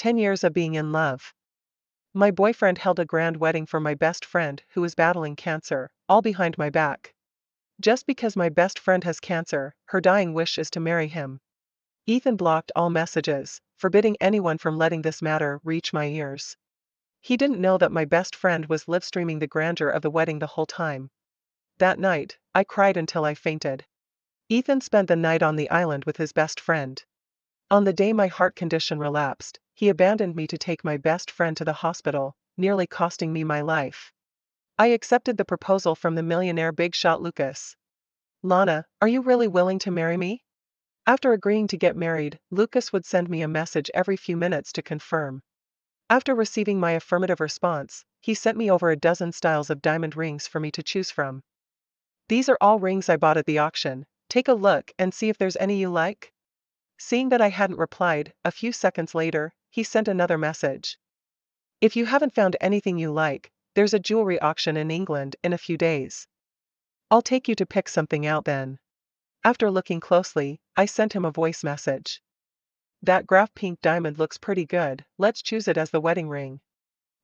10 years of being in love. My boyfriend held a grand wedding for my best friend who is battling cancer, all behind my back. Just because my best friend has cancer, her dying wish is to marry him. Ethan blocked all messages, forbidding anyone from letting this matter reach my ears. He didn't know that my best friend was live-streaming the grandeur of the wedding the whole time. That night, I cried until I fainted. Ethan spent the night on the island with his best friend. On the day my heart condition relapsed, he abandoned me to take my best friend to the hospital, nearly costing me my life. I accepted the proposal from the millionaire big shot Lucas. Lana, are you really willing to marry me? After agreeing to get married, Lucas would send me a message every few minutes to confirm. After receiving my affirmative response, he sent me over a dozen styles of diamond rings for me to choose from. These are all rings I bought at the auction. Take a look and see if there's any you like. Seeing that I hadn't replied, a few seconds later, he sent another message. If you haven't found anything you like, there's a jewelry auction in England in a few days. I'll take you to pick something out then. After looking closely, I sent him a voice message. That graph pink diamond looks pretty good, let's choose it as the wedding ring.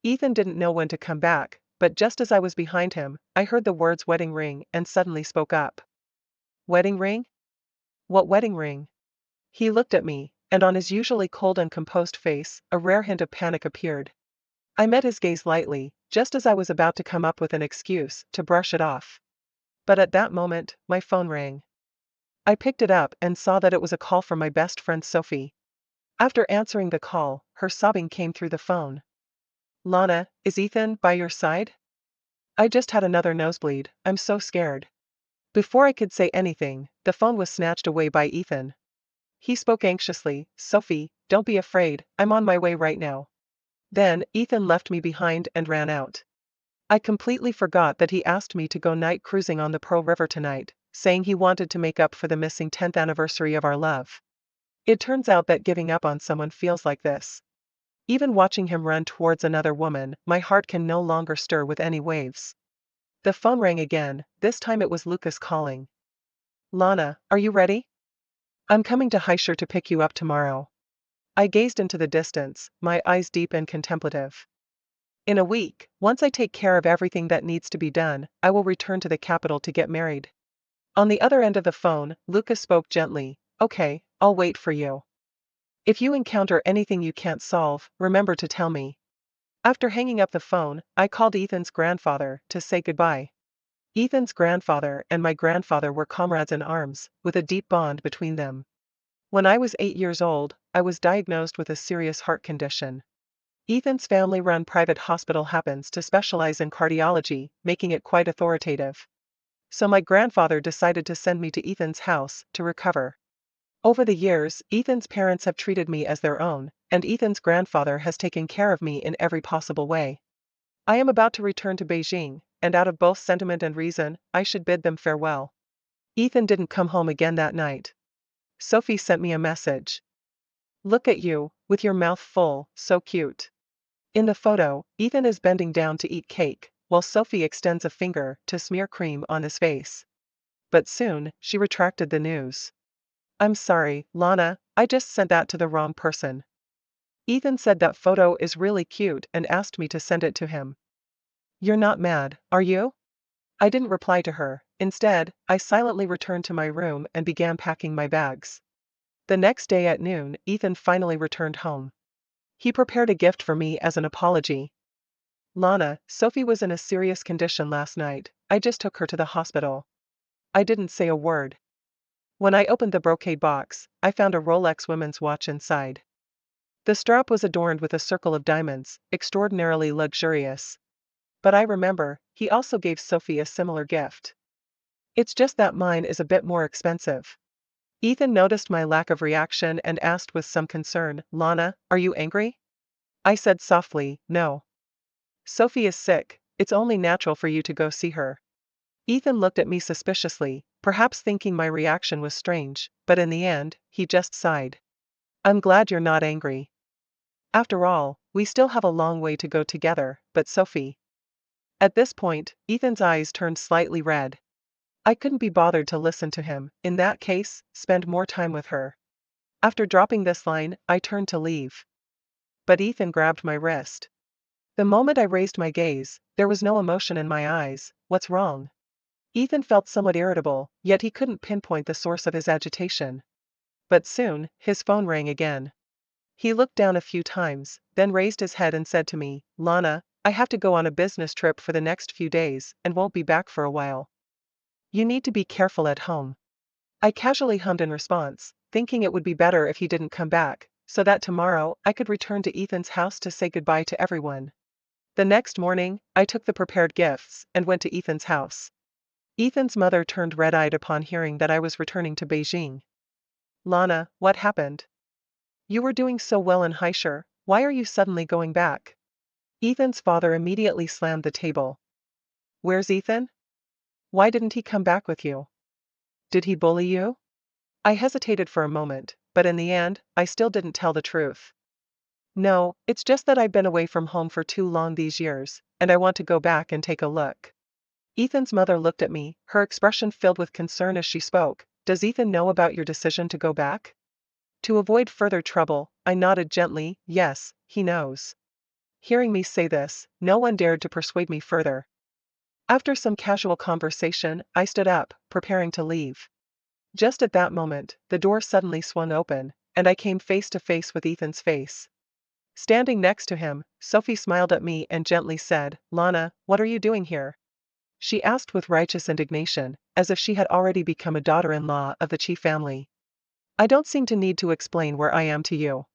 Ethan didn't know when to come back, but just as I was behind him, I heard the words wedding ring and suddenly spoke up. Wedding ring? What wedding ring? He looked at me, and on his usually cold and composed face, a rare hint of panic appeared. I met his gaze lightly, just as I was about to come up with an excuse to brush it off. But at that moment, my phone rang. I picked it up and saw that it was a call from my best friend Sophie. After answering the call, her sobbing came through the phone. Lana, is Ethan by your side? I just had another nosebleed, I'm so scared. Before I could say anything, the phone was snatched away by Ethan. He spoke anxiously, Sophie, don't be afraid, I'm on my way right now. Then, Ethan left me behind and ran out. I completely forgot that he asked me to go night cruising on the Pearl River tonight, saying he wanted to make up for the missing 10th anniversary of our love. It turns out that giving up on someone feels like this. Even watching him run towards another woman, my heart can no longer stir with any waves. The phone rang again, this time it was Lucas calling. Lana, are you ready? I'm coming to Highshire to pick you up tomorrow. I gazed into the distance, my eyes deep and contemplative. In a week, once I take care of everything that needs to be done, I will return to the capital to get married. On the other end of the phone, Lucas spoke gently, okay, I'll wait for you. If you encounter anything you can't solve, remember to tell me. After hanging up the phone, I called Ethan's grandfather to say goodbye. Ethan's grandfather and my grandfather were comrades in arms, with a deep bond between them. When I was 8 years old, I was diagnosed with a serious heart condition. Ethan's family-run private hospital happens to specialize in cardiology, making it quite authoritative. So my grandfather decided to send me to Ethan's house to recover. Over the years, Ethan's parents have treated me as their own, and Ethan's grandfather has taken care of me in every possible way. I am about to return to Beijing, and out of both sentiment and reason, I should bid them farewell. Ethan didn't come home again that night. Sophie sent me a message. Look at you, with your mouth full, so cute. In the photo, Ethan is bending down to eat cake, while Sophie extends a finger to smear cream on his face. But soon, she retracted the news. I'm sorry, Lana, I just sent that to the wrong person. Ethan said that photo is really cute and asked me to send it to him. You're not mad, are you? I didn't reply to her. Instead, I silently returned to my room and began packing my bags. The next day at noon, Ethan finally returned home. He prepared a gift for me as an apology. Lana, Sophie was in a serious condition last night, I just took her to the hospital. I didn't say a word. When I opened the brocade box, I found a Rolex women's watch inside. The strap was adorned with a circle of diamonds, extraordinarily luxurious. But I remember, he also gave Sophie a similar gift. It's just that mine is a bit more expensive. Ethan noticed my lack of reaction and asked with some concern, Lana, are you angry? I said softly, no. Sophie is sick, it's only natural for you to go see her. Ethan looked at me suspiciously, perhaps thinking my reaction was strange, but in the end, he just sighed. I'm glad you're not angry. After all, we still have a long way to go together, but Sophie. At this point, Ethan's eyes turned slightly red. I couldn't be bothered to listen to him. In that case, spend more time with her. After dropping this line, I turned to leave. but Ethan grabbed my wrist. The moment I raised my gaze, there was no emotion in my eyes. What's wrong? Ethan felt somewhat irritable, yet he couldn't pinpoint the source of his agitation. But soon, his phone rang again. He looked down a few times, then raised his head and said to me, "Lana, I have to go on a business trip for the next few days and won't be back for a while. You need to be careful at home." I casually hummed in response, thinking it would be better if he didn't come back, so that tomorrow I could return to Ethan's house to say goodbye to everyone. The next morning, I took the prepared gifts and went to Ethan's house. Ethan's mother turned red-eyed upon hearing that I was returning to Beijing. "Lana, what happened? You were doing so well in Haishur, why are you suddenly going back?" Ethan's father immediately slammed the table. "Where's Ethan? Why didn't he come back with you? Did he bully you?" I hesitated for a moment, but in the end, I still didn't tell the truth. "No, it's just that I've been away from home for too long these years, and I want to go back and take a look." Ethan's mother looked at me, her expression filled with concern as she spoke. "Does Ethan know about your decision to go back?" To avoid further trouble, I nodded gently, "Yes, he knows." Hearing me say this, no one dared to persuade me further. After some casual conversation, I stood up, preparing to leave. Just at that moment, the door suddenly swung open, and I came face to face with Ethan's face. Standing next to him, Sophie smiled at me and gently said, "Lana, what are you doing here?" She asked with righteous indignation, as if she had already become a daughter-in-law of the chief family. "I don't seem to need to explain where I am to you."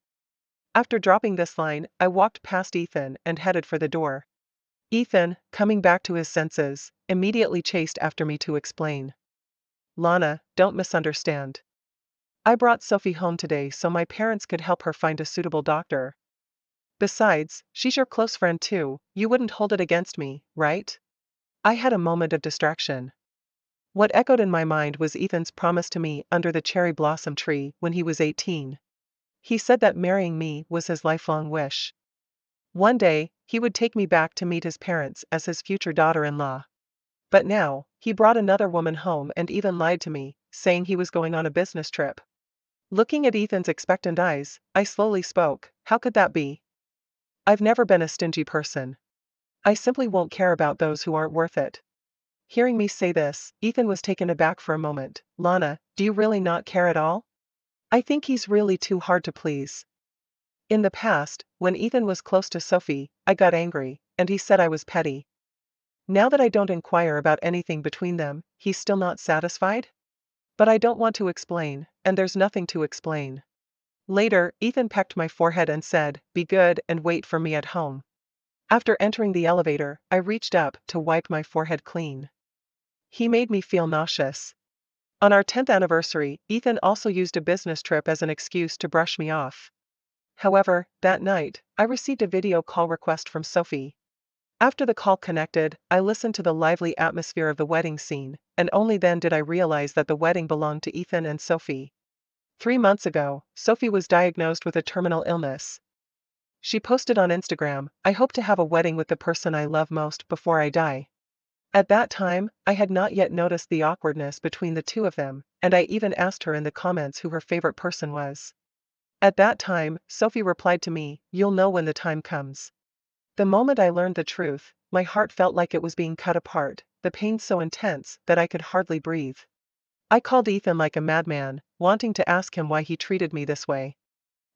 After dropping this line, I walked past Ethan and headed for the door. Ethan, coming back to his senses, immediately chased after me to explain. "Lana, don't misunderstand. I brought Sophie home today so my parents could help her find a suitable doctor. Besides, she's your close friend too, you wouldn't hold it against me, right?" I had a moment of distraction. What echoed in my mind was Ethan's promise to me under the cherry blossom tree when he was 18. He said that marrying me was his lifelong wish. One day, he would take me back to meet his parents as his future daughter-in-law. But now, he brought another woman home and even lied to me, saying he was going on a business trip. Looking at Ethan's expectant eyes, I slowly spoke, "How could that be? I've never been a stingy person. I simply won't care about those who aren't worth it." Hearing me say this, Ethan was taken aback for a moment. "Lana, do you really not care at all?" "I think he's really too hard to please." In the past, when Ethan was close to Sophie, I got angry, and he said I was petty. Now that I don't inquire about anything between them, he's still not satisfied? But I don't want to explain, and there's nothing to explain. Later, Ethan pecked my forehead and said, "Be good and wait for me at home." After entering the elevator, I reached up to wipe my forehead clean. He made me feel nauseous. On our 10th anniversary, Ethan also used a business trip as an excuse to brush me off. However, that night, I received a video call request from Sophie. After the call connected, I listened to the lively atmosphere of the wedding scene, and only then did I realize that the wedding belonged to Ethan and Sophie. 3 months ago, Sophie was diagnosed with a terminal illness. She posted on Instagram, "I hope to have a wedding with the person I love most before I die." At that time, I had not yet noticed the awkwardness between the two of them, and I even asked her in the comments who her favorite person was. At that time, Sophie replied to me, "You'll know when the time comes." The moment I learned the truth, my heart felt like it was being cut apart, the pain so intense that I could hardly breathe. I called Ethan like a madman, wanting to ask him why he treated me this way.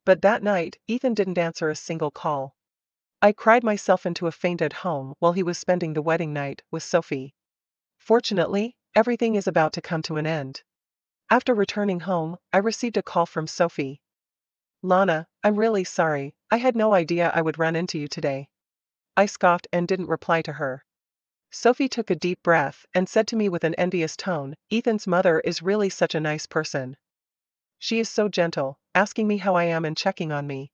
But that night, Ethan didn't answer a single call. I cried myself into a faint at home while he was spending the wedding night with Sophie. Fortunately, everything is about to come to an end. After returning home, I received a call from Sophie. "Lana, I'm really sorry, I had no idea I would run into you today." I scoffed and didn't reply to her. Sophie took a deep breath and said to me with an envious tone, "Ethan's mother is really such a nice person. She is so gentle, asking me how I am and checking on me.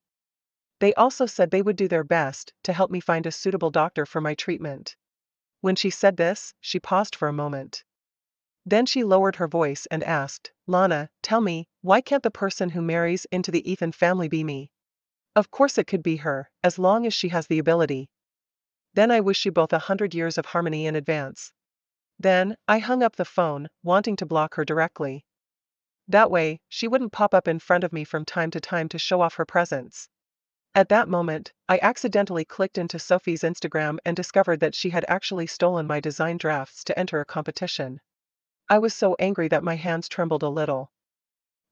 They also said they would do their best to help me find a suitable doctor for my treatment." When she said this, she paused for a moment. Then she lowered her voice and asked, "Lana, tell me, why can't the person who marries into the Ethan family be me? Of course it could be her, as long as she has the ability. Then I wish you both 100 years of harmony in advance." Then, I hung up the phone, wanting to block her directly. That way, she wouldn't pop up in front of me from time to time to show off her presence. At that moment, I accidentally clicked into Sophie's Instagram and discovered that she had actually stolen my design drafts to enter a competition. I was so angry that my hands trembled a little.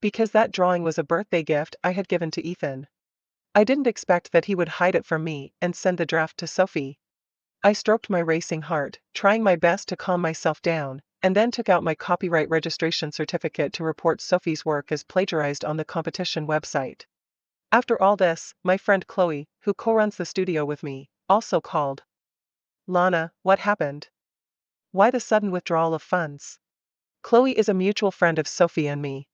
Because that drawing was a birthday gift I had given to Ethan. I didn't expect that he would hide it from me and send the draft to Sophie. I stroked my racing heart, trying my best to calm myself down, and then took out my copyright registration certificate to report Sophie's work as plagiarized on the competition website. After all this, my friend Chloe, who co-runs the studio with me, also called. Lana, what happened? Why the sudden withdrawal of funds? Chloe is a mutual friend of Sophie and me.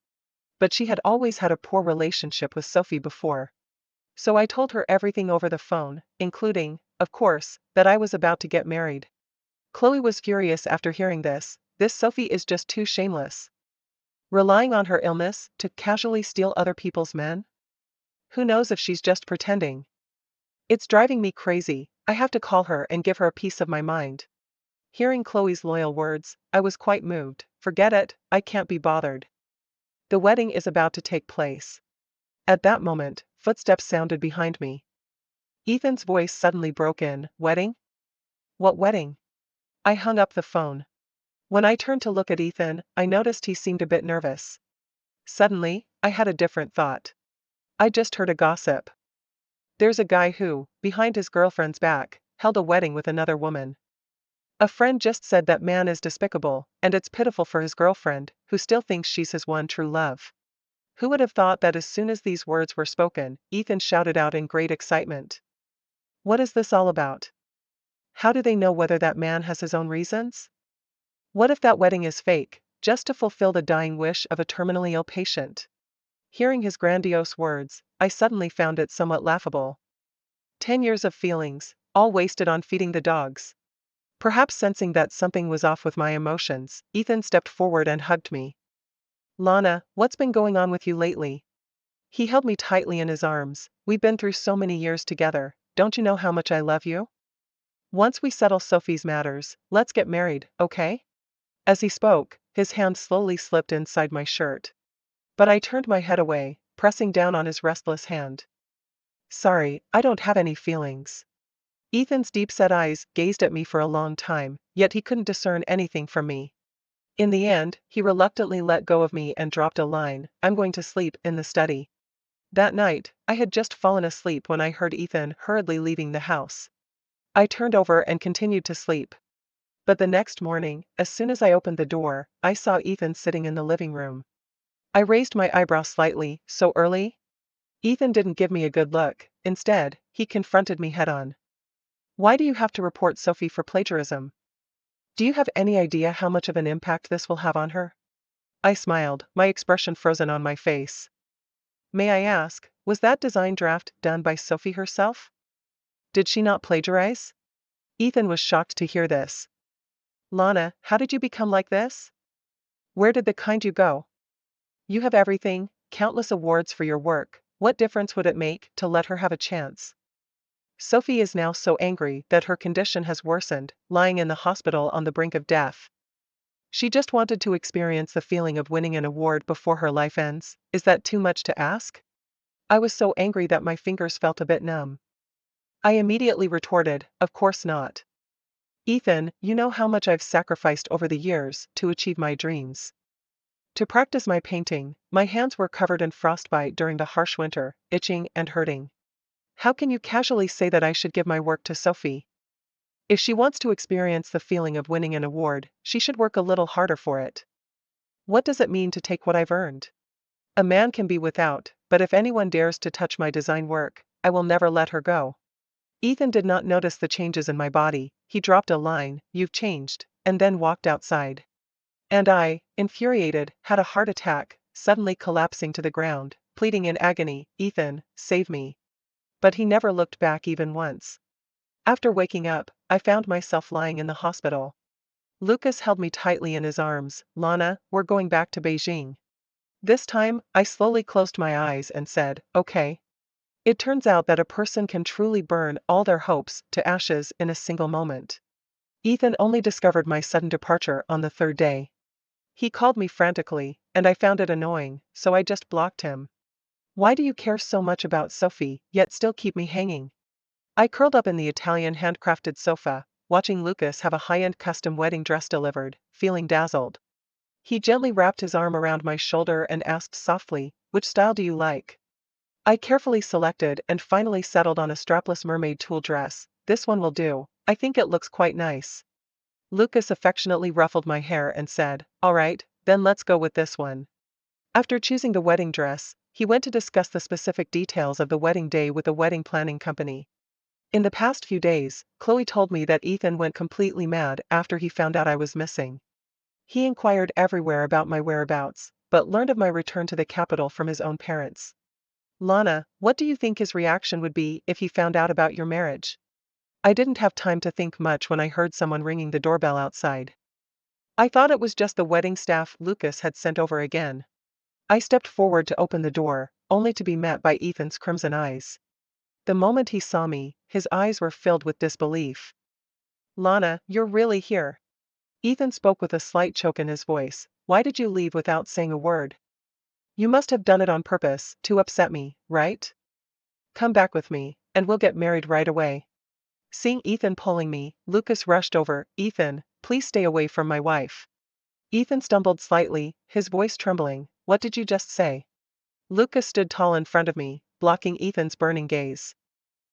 But she had always had a poor relationship with Sophie before. So I told her everything over the phone, including, of course, that I was about to get married. Chloe was furious after hearing this. This Sophie is just too shameless. Relying on her illness to casually steal other people's men? Who knows if she's just pretending? It's driving me crazy. I have to call her and give her a piece of my mind. Hearing Chloe's loyal words, I was quite moved. Forget it, I can't be bothered. The wedding is about to take place. At that moment, footsteps sounded behind me. Ethan's voice suddenly broke in. Wedding? What wedding? I hung up the phone. When I turned to look at Ethan, I noticed he seemed a bit nervous. Suddenly, I had a different thought. I just heard a gossip. There's a guy who, behind his girlfriend's back, held a wedding with another woman. A friend just said that man is despicable, and it's pitiful for his girlfriend, who still thinks she's his one true love. Who would have thought that as soon as these words were spoken, Ethan shouted out in great excitement. What is this all about? How do they know whether that man has his own reasons? What if that wedding is fake, just to fulfill the dying wish of a terminally ill patient? Hearing his grandiose words, I suddenly found it somewhat laughable. 10 years of feelings, all wasted on feeding the dogs. Perhaps sensing that something was off with my emotions, Ethan stepped forward and hugged me. Lana, what's been going on with you lately? He held me tightly in his arms. We've been through so many years together, don't you know how much I love you? Once we settle Sophie's matters, let's get married, okay? As he spoke, his hand slowly slipped inside my shirt. But I turned my head away, pressing down on his restless hand. Sorry, I don't have any feelings. Ethan's deep-set eyes gazed at me for a long time, yet he couldn't discern anything from me. In the end, he reluctantly let go of me and dropped a line. I'm going to sleep in the study. That night, I had just fallen asleep when I heard Ethan hurriedly leaving the house. I turned over and continued to sleep. But the next morning, as soon as I opened the door, I saw Ethan sitting in the living room. I raised my eyebrow slightly. So early? Ethan didn't give me a good look. Instead, he confronted me head-on. Why do you have to report Sophie for plagiarism? Do you have any idea how much of an impact this will have on her? I smiled, my expression frozen on my face. May I ask, was that design draft done by Sophie herself? Did she not plagiarize? Ethan was shocked to hear this. Lana, how did you become like this? Where did the kind you go? You have everything, countless awards for your work. What difference would it make to let her have a chance? Sophie is now so angry that her condition has worsened, lying in the hospital on the brink of death. She just wanted to experience the feeling of winning an award before her life ends. Is that too much to ask? I was so angry that my fingers felt a bit numb. I immediately retorted, of course not. Ethan, you know how much I've sacrificed over the years to achieve my dreams. To practice my painting, my hands were covered in frostbite during the harsh winter, itching and hurting. How can you casually say that I should give my work to Sophie? If she wants to experience the feeling of winning an award, she should work a little harder for it. What does it mean to take what I've earned? A man can be without, but if anyone dares to touch my design work, I will never let her go. Ethan did not notice the changes in my body. He dropped a line, "You've changed," and then walked outside. And I, infuriated, had a heart attack, suddenly collapsing to the ground, pleading in agony, "Ethan, save me." But he never looked back even once. After waking up, I found myself lying in the hospital. Lucas held me tightly in his arms. Lana, we're going back to Beijing. This time, I slowly closed my eyes and said, okay. It turns out that a person can truly burn all their hopes to ashes in a single moment. Ethan only discovered my sudden departure on the third day. He called me frantically, and I found it annoying, so I just blocked him. Why do you care so much about Sophie, yet still keep me hanging? I curled up in the Italian handcrafted sofa, watching Lucas have a high-end custom wedding dress delivered, feeling dazzled. He gently wrapped his arm around my shoulder and asked softly, "Which style do you like?" I carefully selected and finally settled on a strapless mermaid tulle dress. "This one will do. I think it looks quite nice." Lucas affectionately ruffled my hair and said, "All right, then let's go with this one." After choosing the wedding dress, he went to discuss the specific details of the wedding day with the wedding planning company. In the past few days, Chloe told me that Ethan went completely mad after he found out I was missing. He inquired everywhere about my whereabouts, but learned of my return to the capital from his own parents. "Lana, what do you think his reaction would be if he found out about your marriage?" I didn't have time to think much when I heard someone ringing the doorbell outside. I thought it was just the wedding staff Lucas had sent over again. I stepped forward to open the door, only to be met by Ethan's crimson eyes. The moment he saw me, his eyes were filled with disbelief. "Lana, you're really here?" Ethan spoke with a slight choke in his voice. "Why did you leave without saying a word? You must have done it on purpose, to upset me, right? Come back with me, and we'll get married right away." Seeing Ethan pulling me, Lucas rushed over. "Ethan, please stay away from my wife." Ethan stumbled slightly, his voice trembling. "What did you just say?" Lucas stood tall in front of me, blocking Ethan's burning gaze.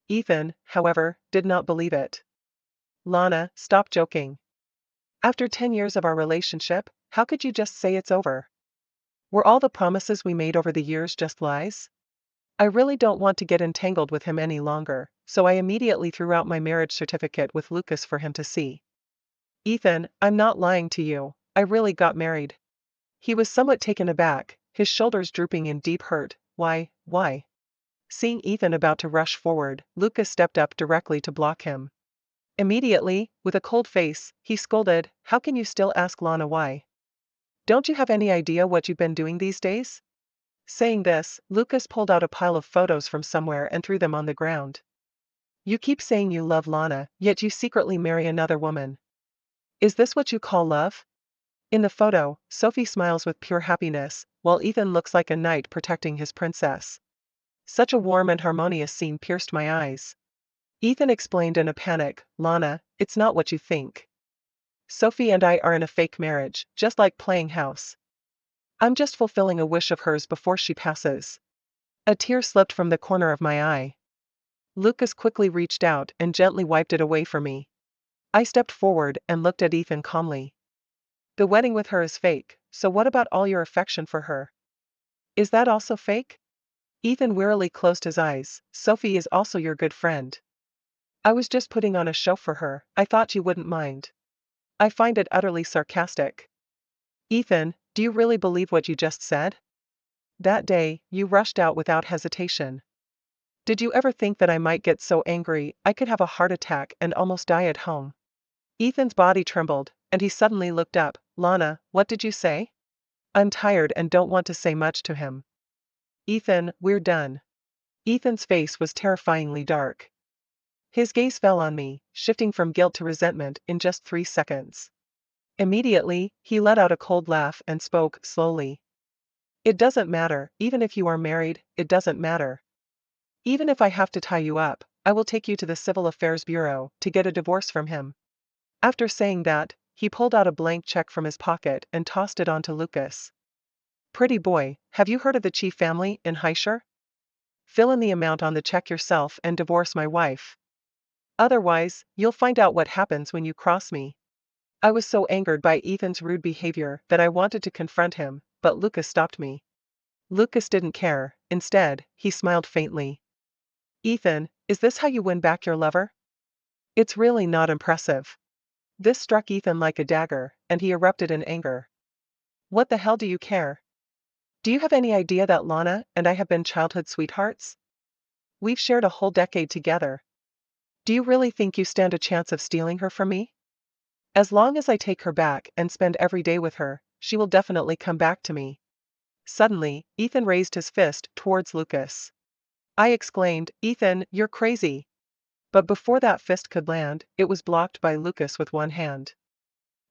Ethan, however, did not believe it. "Lana, stop joking. After 10 years of our relationship, how could you just say it's over? Were all the promises we made over the years just lies? I really don't want to get entangled with him any longer, so I immediately threw out my marriage certificate with Lucas for him to see. Ethan, I'm not lying to you, I really got married." He was somewhat taken aback, his shoulders drooping in deep hurt. Why? Seeing Ethan about to rush forward, Lucas stepped up directly to block him. Immediately, with a cold face, he scolded, "How can you still ask Lana why? Don't you have any idea what you've been doing these days?" Saying this, Lucas pulled out a pile of photos from somewhere and threw them on the ground. "You keep saying you love Lana, yet you secretly marry another woman. Is this what you call love?" In the photo, Sophie smiles with pure happiness, while Ethan looks like a knight protecting his princess. Such a warm and harmonious scene pierced my eyes. Ethan explained in a panic, "Lana, it's not what you think. Sophie and I are in a fake marriage, just like playing house. I'm just fulfilling a wish of hers before she passes." A tear slipped from the corner of my eye. Lucas quickly reached out and gently wiped it away for me. I stepped forward and looked at Ethan calmly. "The wedding with her is fake, so what about all your affection for her? Is that also fake?" Ethan wearily closed his eyes. "Sophie is also your good friend. I was just putting on a show for her, I thought you wouldn't mind." I find it utterly sarcastic. "Ethan, do you really believe what you just said? That day, you rushed out without hesitation. Did you ever think that I might get so angry I could have a heart attack and almost die at home?" Ethan's body trembled, and he suddenly looked up. "Lana, what did you say?" "I'm tired and don't want to say much to him." "Ethan, we're done." Ethan's face was terrifyingly dark. His gaze fell on me, shifting from guilt to resentment in just 3 seconds. Immediately, he let out a cold laugh and spoke slowly. "It doesn't matter, even if you are married, it doesn't matter. Even if I have to tie you up, I will take you to the Civil Affairs Bureau to get a divorce from him." After saying that, he pulled out a blank check from his pocket and tossed it onto Lucas. "Pretty boy, have you heard of the Chief family in Heisher? Fill in the amount on the check yourself and divorce my wife. Otherwise, you'll find out what happens when you cross me." I was so angered by Ethan's rude behavior that I wanted to confront him, but Lucas stopped me. Lucas didn't care, instead, he smiled faintly. "Ethan, is this how you win back your lover? It's really not impressive." This struck Ethan like a dagger, and he erupted in anger. "What the hell do you care? Do you have any idea that Lana and I have been childhood sweethearts? We've shared a whole decade together. Do you really think you stand a chance of stealing her from me? As long as I take her back and spend every day with her, she will definitely come back to me." Suddenly, Ethan raised his fist towards Lucas. I exclaimed, "Ethan, you're crazy." But before that fist could land, it was blocked by Lucas with one hand.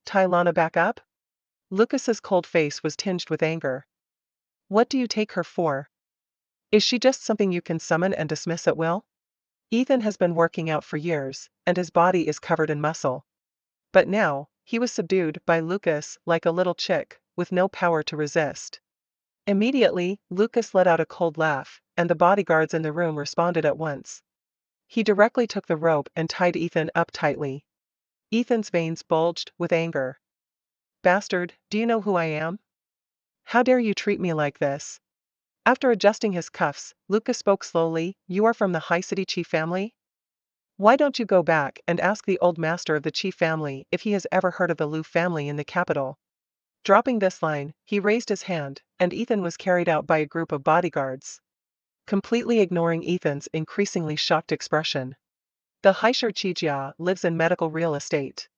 "Tie Lana back up?" Lucas's cold face was tinged with anger. "What do you take her for? Is she just something you can summon and dismiss at will? Ethan has been working out for years, and his body is covered in muscle. But now, he was subdued by Lucas like a little chick, with no power to resist. Immediately, Lucas let out a cold laugh, and the bodyguards in the room responded at once. He directly took the rope and tied Ethan up tightly. Ethan's veins bulged with anger. Bastard, do you know who I am? How dare you treat me like this? After adjusting his cuffs, Lucas spoke slowly. You are from the High City Chief family? Why don't you go back and ask the old master of the Chief family if he has ever heard of the Liu family in the capital? Dropping this line, he raised his hand, and Ethan was carried out by a group of bodyguards. Completely ignoring Ethan's increasingly shocked expression. The Haisher Chijia lives in medical real estate.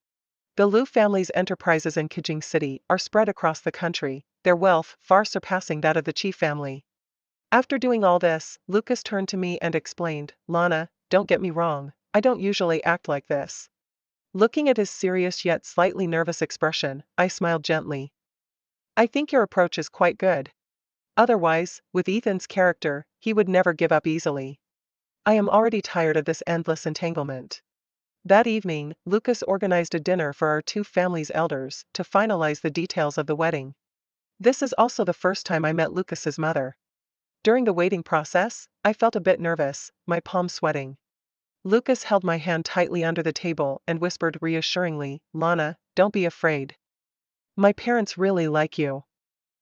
The Liu family's enterprises in Kijing City are spread across the country, their wealth far surpassing that of the Chief family. After doing all this, Lucas turned to me and explained, Lana, don't get me wrong, I don't usually act like this. Looking at his serious yet slightly nervous expression, I smiled gently. I think your approach is quite good. Otherwise, with Ethan's character, he would never give up easily. I am already tired of this endless entanglement. That evening, Lucas organized a dinner for our two families' elders to finalize the details of the wedding. This is also the first time I met Lucas's mother. During the waiting process, I felt a bit nervous, my palms sweating. Lucas held my hand tightly under the table and whispered reassuringly, Lana, don't be afraid. My parents really like you.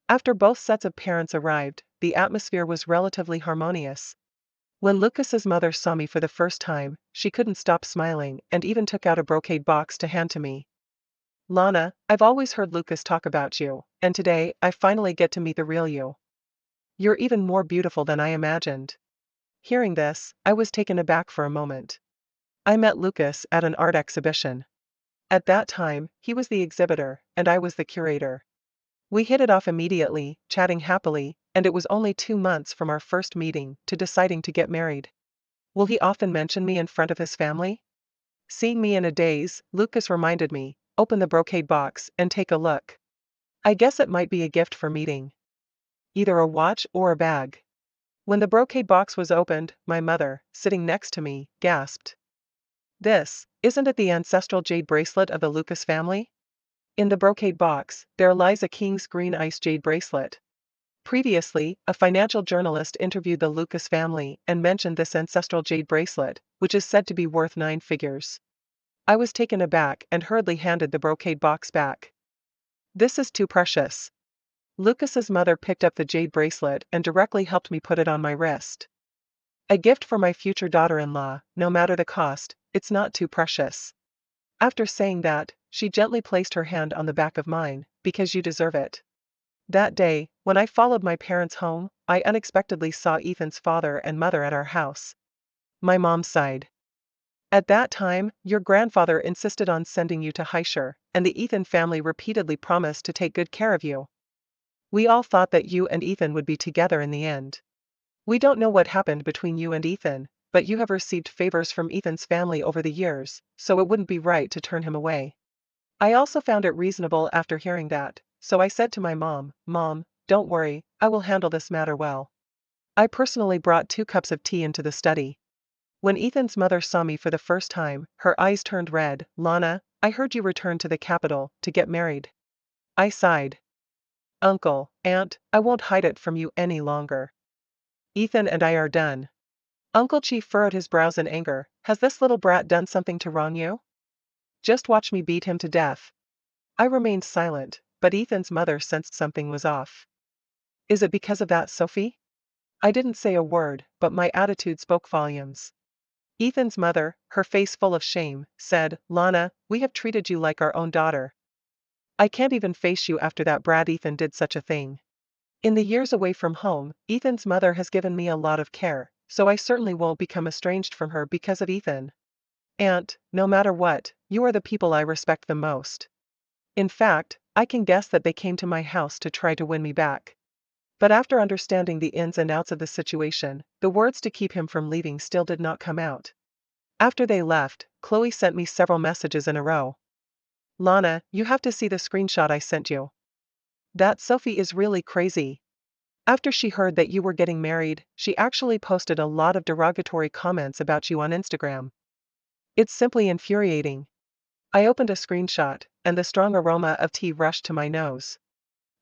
After both sets of parents arrived, the atmosphere was relatively harmonious. When Lucas's mother saw me for the first time, she couldn't stop smiling and even took out a brocade box to hand to me. Lana, I've always heard Lucas talk about you, and today I finally get to meet the real you. You're even more beautiful than I imagined. Hearing this, I was taken aback for a moment. I met Lucas at an art exhibition. At that time, he was the exhibitor, and I was the curator. We hit it off immediately, chatting happily, and it was only 2 months from our first meeting to deciding to get married. Will he often mention me in front of his family? Seeing me in a daze, Lucas reminded me, open the brocade box and take a look. I guess it might be a gift for meeting. Either a watch or a bag. When the brocade box was opened, my mother, sitting next to me, gasped. Isn't it the ancestral jade bracelet of the Lucas family? In the brocade box, there lies a king's green ice jade bracelet. Previously, a financial journalist interviewed the Lucas family and mentioned this ancestral jade bracelet, which is said to be worth 9 figures. I was taken aback and hurriedly handed the brocade box back. This is too precious. Lucas's mother picked up the jade bracelet and directly helped me put it on my wrist. A gift for my future daughter-in-law, no matter the cost, it's not too precious. After saying that, she gently placed her hand on the back of mine, because you deserve it. That day, when I followed my parents home, I unexpectedly saw Ethan's father and mother at our house. My mom sighed. At that time, your grandfather insisted on sending you to Haisher, and the Ethan family repeatedly promised to take good care of you. We all thought that you and Ethan would be together in the end. We don't know what happened between you and Ethan, but you have received favors from Ethan's family over the years, so it wouldn't be right to turn him away. I also found it reasonable after hearing that, so I said to my mom, Mom, don't worry, I will handle this matter well. I personally brought 2 cups of tea into the study. When Ethan's mother saw me for the first time, her eyes turned red. Lana, I heard you returned to the capital to get married. I sighed. Uncle, Aunt, I won't hide it from you any longer. Ethan and I are done. Uncle Chief furrowed his brows in anger. Has this little brat done something to wrong you? Just watch me beat him to death. I remained silent, but Ethan's mother sensed something was off. Is it because of that, Sophie? I didn't say a word, but my attitude spoke volumes. Ethan's mother, her face full of shame, said, Lana, we have treated you like our own daughter. I can't even face you after that brat Ethan did such a thing. In the years away from home, Ethan's mother has given me a lot of care, so I certainly won't become estranged from her because of Ethan. Aunt, no matter what, you are the people I respect the most. In fact, I can guess that they came to my house to try to win me back. But after understanding the ins and outs of the situation, the words to keep him from leaving still did not come out. After they left, Chloe sent me several messages in a row. Lana, you have to see the screenshot I sent you. That Sophie is really crazy. After she heard that you were getting married, she actually posted a lot of derogatory comments about you on Instagram. It's simply infuriating. I opened a screenshot, and the strong aroma of tea rushed to my nose.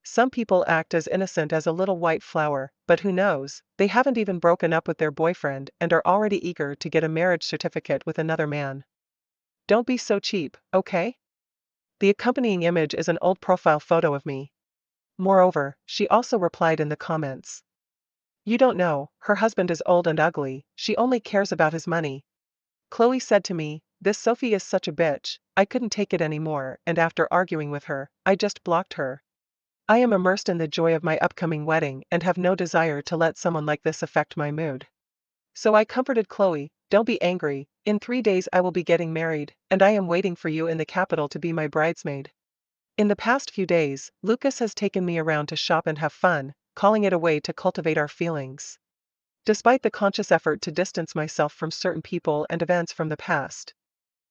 Some people act as innocent as a little white flower, but who knows, they haven't even broken up with their boyfriend and are already eager to get a marriage certificate with another man. Don't be so cheap, okay? The accompanying image is an old profile photo of me. Moreover, she also replied in the comments. You don't know, her husband is old and ugly, she only cares about his money. Chloe said to me, this Sophie is such a bitch, I couldn't take it anymore, and after arguing with her, I just blocked her. I am immersed in the joy of my upcoming wedding and have no desire to let someone like this affect my mood. So I comforted Chloe, don't be angry, in 3 days I will be getting married, and I am waiting for you in the capital to be my bridesmaid. In the past few days, Lucas has taken me around to shop and have fun, calling it a way to cultivate our feelings. Despite the conscious effort to distance myself from certain people and events from the past,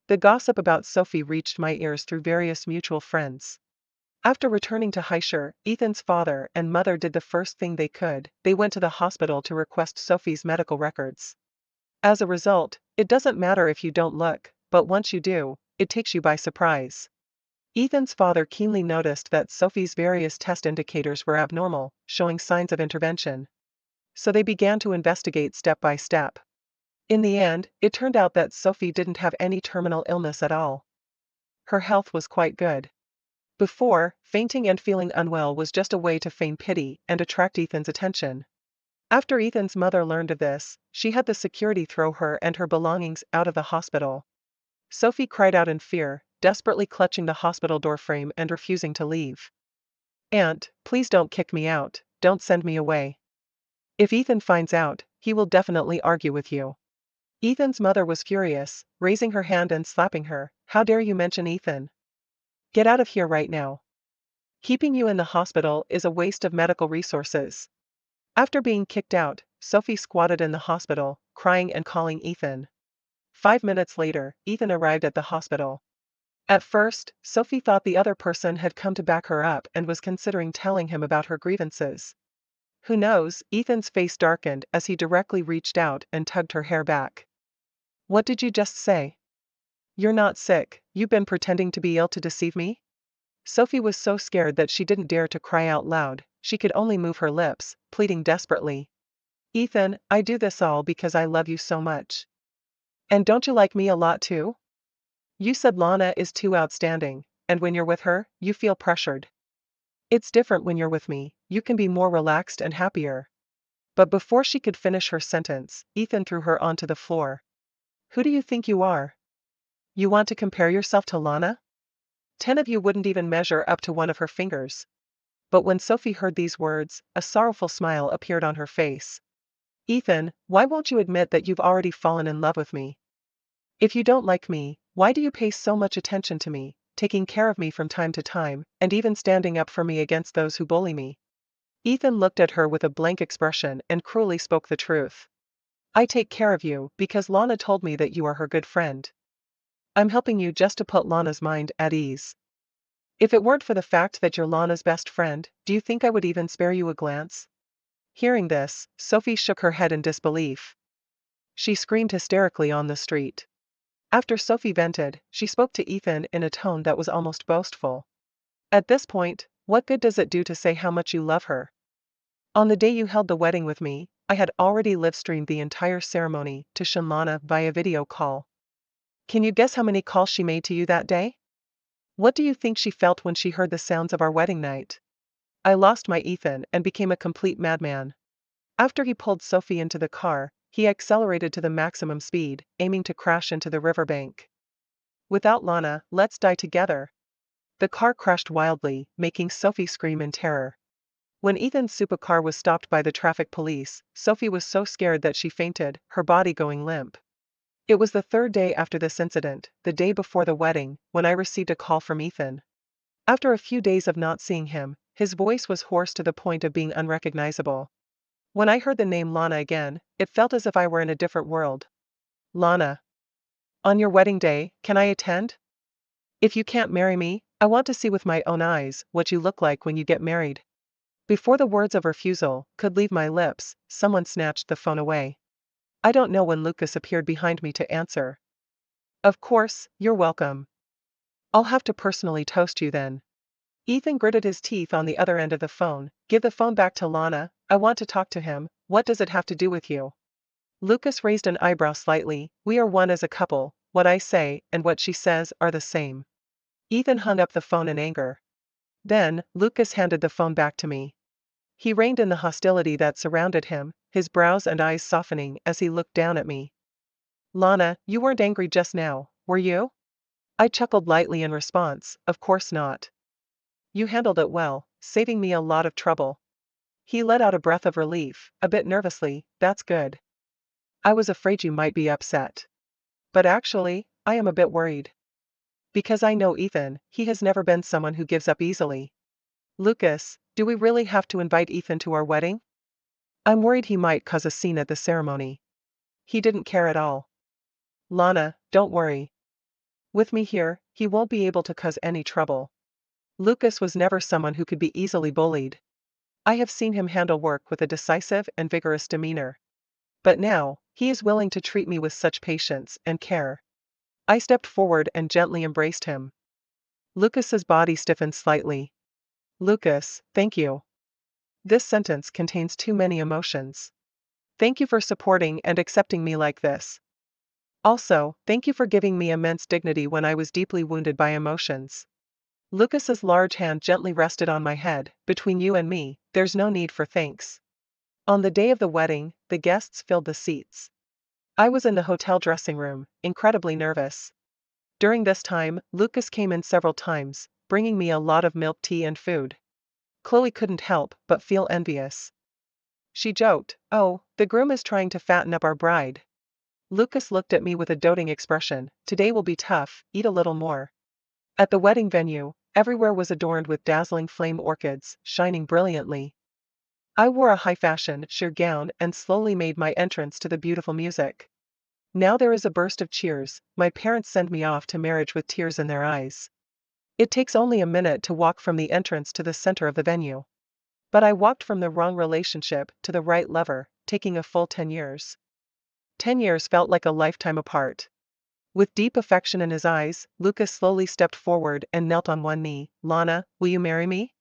the gossip about Sophie reached my ears through various mutual friends. After returning to Heischer, Ethan's father and mother did the first thing they could, they went to the hospital to request Sophie's medical records. As a result, it doesn't matter if you don't look, but once you do, it takes you by surprise. Ethan's father keenly noticed that Sophie's various test indicators were abnormal, showing signs of intervention. So they began to investigate step by step. In the end, it turned out that Sophie didn't have any terminal illness at all. Her health was quite good. Before, fainting and feeling unwell was just a way to feign pity and attract Ethan's attention. After Ethan's mother learned of this, she had the security throw her and her belongings out of the hospital. Sophie cried out in fear, desperately clutching the hospital doorframe and refusing to leave. Aunt, please don't kick me out, don't send me away. If Ethan finds out, he will definitely argue with you. Ethan's mother was furious, raising her hand and slapping her. How dare you mention Ethan? Get out of here right now. Keeping you in the hospital is a waste of medical resources. After being kicked out, Sophie squatted in the hospital, crying and calling Ethan. 5 minutes later, Ethan arrived at the hospital. At first, Sophie thought the other person had come to back her up and was considering telling him about her grievances. Who knows, Ethan's face darkened as he directly reached out and tugged her hair back. What did you just say? You're not sick, you've been pretending to be ill to deceive me? Sophie was so scared that she didn't dare to cry out loud, she could only move her lips, pleading desperately. Ethan, I do this all because I love you so much. And don't you like me a lot too? You said Lana is too outstanding, and when you're with her, you feel pressured. It's different when you're with me, you can be more relaxed and happier. But before she could finish her sentence, Ethan threw her onto the floor. Who do you think you are? You want to compare yourself to Lana? 10 of you wouldn't even measure up to one of her fingers. But when Sophie heard these words, a sorrowful smile appeared on her face. Ethan, why won't you admit that you've already fallen in love with me? If you don't like me, why do you pay so much attention to me, taking care of me from time to time, and even standing up for me against those who bully me? Ethan looked at her with a blank expression and cruelly spoke the truth. I take care of you because Lana told me that you are her good friend. I'm helping you just to put Lana's mind at ease. If it weren't for the fact that you're Lana's best friend, do you think I would even spare you a glance? Hearing this, Sophie shook her head in disbelief. She screamed hysterically on the street. After Sophie vented, she spoke to Ethan in a tone that was almost boastful. At this point, what good does it do to say how much you love her? On the day you held the wedding with me, I had already live-streamed the entire ceremony to Lana via video call. Can you guess how many calls she made to you that day? What do you think she felt when she heard the sounds of our wedding night? I lost my Ethan and became a complete madman. After he pulled Sophie into the car, he accelerated to the maximum speed, aiming to crash into the riverbank. Without Lana, let's die together. The car crashed wildly, making Sophie scream in terror. When Ethan's supercar was stopped by the traffic police, Sophie was so scared that she fainted, her body going limp. It was the third day after this incident, the day before the wedding, when I received a call from Ethan. After a few days of not seeing him, his voice was hoarse to the point of being unrecognizable. When I heard the name Lana again, it felt as if I were in a different world. Lana. On your wedding day, can I attend? If you can't marry me, I want to see with my own eyes what you look like when you get married. Before the words of refusal could leave my lips, someone snatched the phone away. I don't know when Lucas appeared behind me to answer. Of course, you're welcome. I'll have to personally toast you then. Ethan gritted his teeth on the other end of the phone. Give the phone back to Lana, I want to talk to him. What does it have to do with you? Lucas raised an eyebrow slightly. We are one as a couple, what I say and what she says are the same. Ethan hung up the phone in anger. Then, Lucas handed the phone back to me. He reined in the hostility that surrounded him, his brows and eyes softening as he looked down at me. Lana, you weren't angry just now, were you? I chuckled lightly in response, of course not. You handled it well, saving me a lot of trouble. He let out a breath of relief, a bit nervously. That's good. I was afraid you might be upset. But actually, I am a bit worried. Because I know Ethan, he has never been someone who gives up easily. Lucas, do we really have to invite Ethan to our wedding? I'm worried he might cause a scene at the ceremony. He didn't care at all. Lana, don't worry. With me here, he won't be able to cause any trouble. Lucas was never someone who could be easily bullied. I have seen him handle work with a decisive and vigorous demeanor. But now, he is willing to treat me with such patience and care. I stepped forward and gently embraced him. Lucas's body stiffened slightly. Lucas, thank you. This sentence contains too many emotions. Thank you for supporting and accepting me like this. Also, thank you for giving me immense dignity when I was deeply wounded by emotions. Lucas's large hand gently rested on my head. Between you and me, there's no need for thanks. On the day of the wedding, the guests filled the seats. I was in the hotel dressing room, incredibly nervous. During this time, Lucas came in several times, bringing me a lot of milk tea and food. Chloe couldn't help but feel envious. She joked, "Oh, the groom is trying to fatten up our bride." Lucas looked at me with a doting expression. Today will be tough, eat a little more. At the wedding venue, everywhere was adorned with dazzling flame orchids, shining brilliantly. I wore a high-fashion sheer gown and slowly made my entrance to the beautiful music. Now there is a burst of cheers. My parents send me off to marriage with tears in their eyes. It takes only a minute to walk from the entrance to the center of the venue. But I walked from the wrong relationship to the right lover, taking a full 10 years. 10 years felt like a lifetime apart. With deep affection in his eyes, Lucas slowly stepped forward and knelt on one knee. Lana, will you marry me?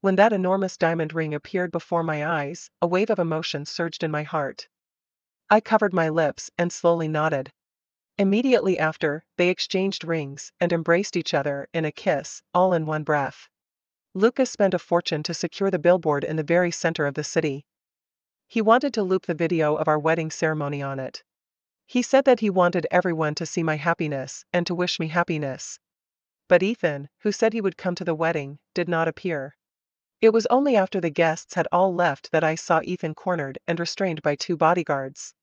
When that enormous diamond ring appeared before my eyes, a wave of emotion surged in my heart. I covered my lips and slowly nodded. Immediately after, they exchanged rings and embraced each other in a kiss, all in one breath. Lucas spent a fortune to secure the billboard in the very center of the city. He wanted to loop the video of our wedding ceremony on it. He said that he wanted everyone to see my happiness and to wish me happiness. But Ethan, who said he would come to the wedding, did not appear. It was only after the guests had all left that I saw Ethan cornered and restrained by 2 bodyguards.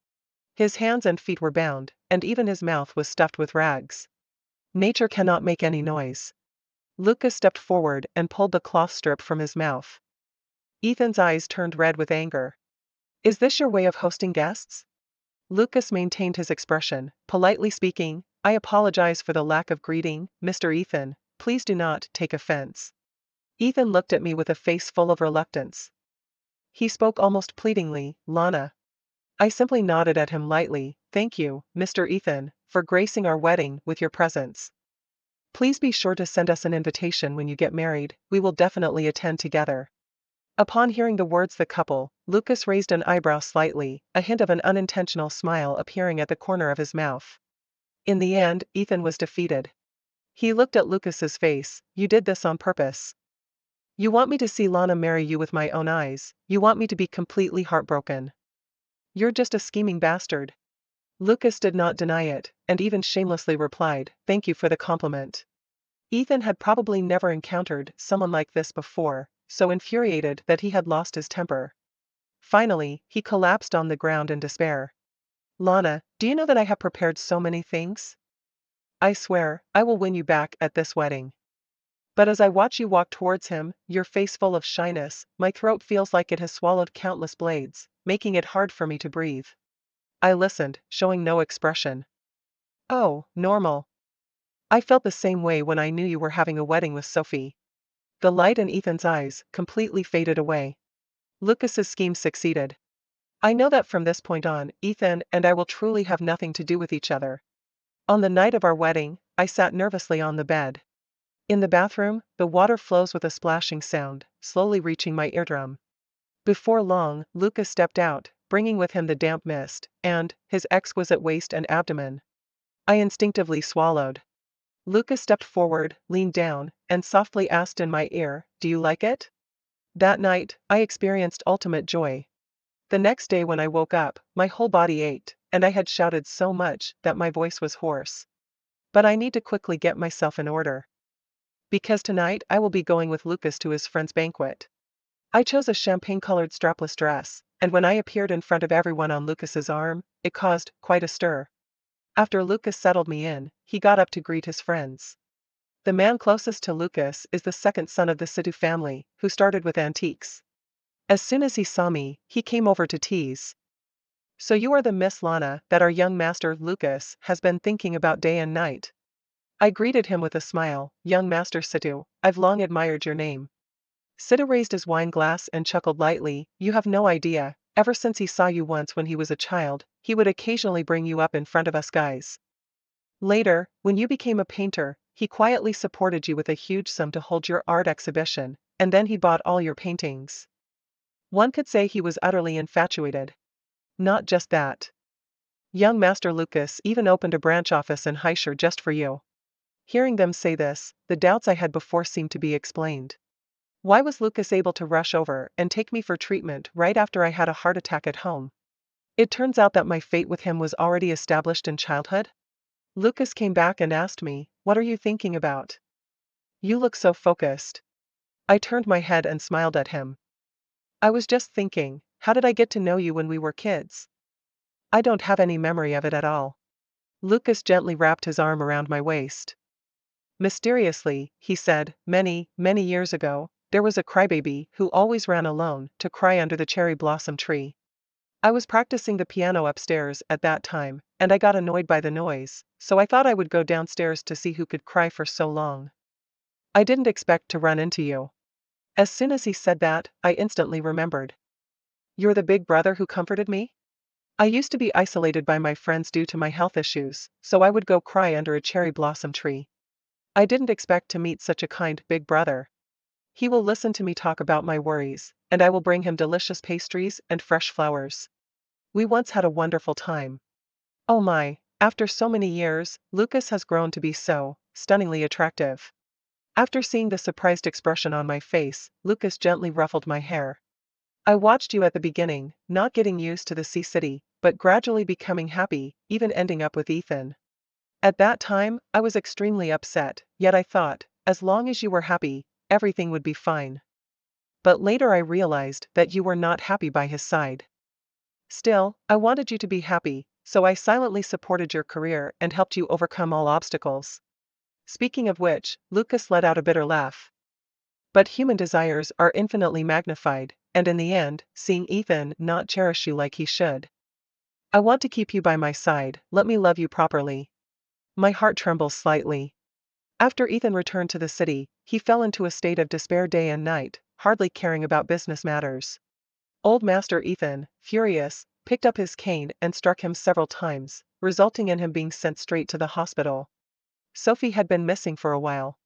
His hands and feet were bound, and even his mouth was stuffed with rags. Nature cannot make any noise. Lucas stepped forward and pulled the cloth strip from his mouth. Ethan's eyes turned red with anger. Is this your way of hosting guests? Lucas maintained his expression, politely speaking. I apologize for the lack of greeting, Mr. Ethan, please do not take offense. Ethan looked at me with a face full of reluctance. He spoke almost pleadingly, Lana. I simply nodded at him lightly. Thank you, Mr. Ethan, for gracing our wedding with your presence. Please be sure to send us an invitation when you get married, we will definitely attend together. Upon hearing the words the couple, Lucas raised an eyebrow slightly, a hint of an unintentional smile appearing at the corner of his mouth. In the end, Ethan was defeated. He looked at Lucas's face. You did this on purpose. You want me to see Lana marry you with my own eyes, you want me to be completely heartbroken. You're just a scheming bastard. Lucas did not deny it, and even shamelessly replied, thank you for the compliment. Ethan had probably never encountered someone like this before, so infuriated that he had lost his temper. Finally, he collapsed on the ground in despair. Lana, do you know that I have prepared so many things? I swear, I will win you back at this wedding. But as I watch you walk towards him, your face full of shyness, my throat feels like it has swallowed countless blades, making it hard for me to breathe. I listened, showing no expression. Oh, normal. I felt the same way when I knew you were having a wedding with Sophie. The light in Ethan's eyes completely faded away. Lucas's scheme succeeded. I know that from this point on, Ethan and I will truly have nothing to do with each other. On the night of our wedding, I sat nervously on the bed. In the bathroom, the water flows with a splashing sound, slowly reaching my eardrum. Before long, Lucas stepped out, bringing with him the damp mist, and his exquisite waist and abdomen. I instinctively swallowed. Lucas stepped forward, leaned down, and softly asked in my ear, "Do you like it?" That night, I experienced ultimate joy. The next day when I woke up, my whole body ached, and I had shouted so much that my voice was hoarse. But I need to quickly get myself in order. Because tonight I will be going with Lucas to his friend's banquet. I chose a champagne-colored strapless dress, and when I appeared in front of everyone on Lucas's arm, it caused quite a stir. After Lucas settled me in, he got up to greet his friends. The man closest to Lucas is the second son of the Sidhu family, who started with antiques. As soon as he saw me, he came over to tease. "So you are the Miss Lana that our young master Lucas has been thinking about day and night." I greeted him with a smile. "Young Master Sidhu, I've long admired your name." Sidhu raised his wine glass and chuckled lightly. "You have no idea, ever since he saw you once when he was a child, he would occasionally bring you up in front of us guys. Later, when you became a painter, he quietly supported you with a huge sum to hold your art exhibition, and then he bought all your paintings. One could say he was utterly infatuated. Not just that. Young Master Lucas even opened a branch office in Hysher just for you." Hearing them say this, the doubts I had before seemed to be explained. Why was Lucas able to rush over and take me for treatment right after I had a heart attack at home? It turns out that my fate with him was already established in childhood. Lucas came back and asked me, "What are you thinking about? You look so focused." I turned my head and smiled at him. "I was just thinking, how did I get to know you when we were kids? I don't have any memory of it at all." Lucas gently wrapped his arm around my waist. Mysteriously, he said, "Many, many years ago, there was a crybaby who always ran alone to cry under the cherry blossom tree. I was practicing the piano upstairs at that time, and I got annoyed by the noise, so I thought I would go downstairs to see who could cry for so long. I didn't expect to run into you." As soon as he said that, I instantly remembered. "You're the big brother who comforted me? I used to be isolated by my friends due to my health issues, so I would go cry under a cherry blossom tree. I didn't expect to meet such a kind big brother. He will listen to me talk about my worries, and I will bring him delicious pastries and fresh flowers. We once had a wonderful time. Oh my, after so many years, Lucas has grown to be so stunningly attractive." After seeing the surprised expression on my face, Lucas gently ruffled my hair. "I watched you at the beginning, not getting used to the sea city, but gradually becoming happy, even ending up with Ethan. At that time, I was extremely upset, yet I thought, as long as you were happy, everything would be fine. But later I realized that you were not happy by his side. Still, I wanted you to be happy, so I silently supported your career and helped you overcome all obstacles." Speaking of which, Lucas let out a bitter laugh. "But human desires are infinitely magnified, and in the end, seeing Ethan not cherish you like he should. I want to keep you by my side, let me love you properly." My heart trembles slightly. After Ethan returned to the city, he fell into a state of despair day and night, hardly caring about business matters. Old Master Ethan, furious, picked up his cane and struck him several times, resulting in him being sent straight to the hospital. Sophie had been missing for a while.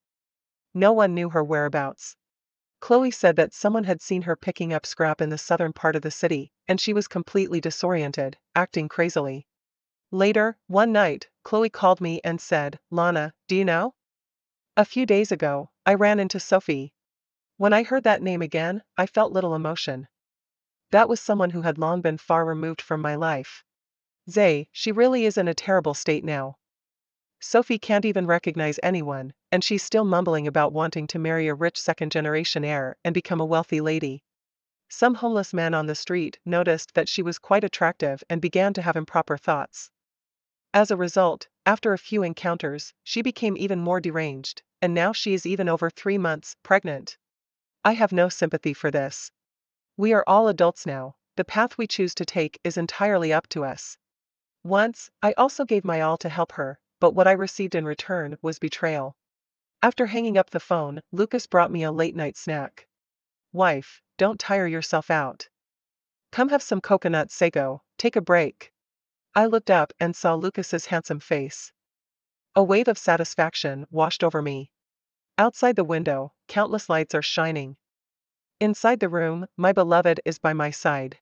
No one knew her whereabouts. Chloe said that someone had seen her picking up scrap in the southern part of the city, and she was completely disoriented, acting crazily. Later, one night, Chloe called me and said, "Lana, do you know? A few days ago, I ran into Sophie." When I heard that name again, I felt little emotion. That was someone who had long been far removed from my life. Zay, she really is in a terrible state now. Sophie can't even recognize anyone, and she's still mumbling about wanting to marry a rich second-generation heir and become a wealthy lady. Some homeless man on the street noticed that she was quite attractive and began to have improper thoughts. As a result, after a few encounters, she became even more deranged, and now she is even over 3 months pregnant. I have no sympathy for this. We are all adults now, the path we choose to take is entirely up to us. Once, I also gave my all to help her, but what I received in return was betrayal. After hanging up the phone, Lucas brought me a late-night snack. "Wife, don't tire yourself out. Come have some coconut sago, take a break. I looked up and saw Lucas's handsome face. A wave of satisfaction washed over me. Outside the window, countless lights are shining. Inside the room, my beloved is by my side.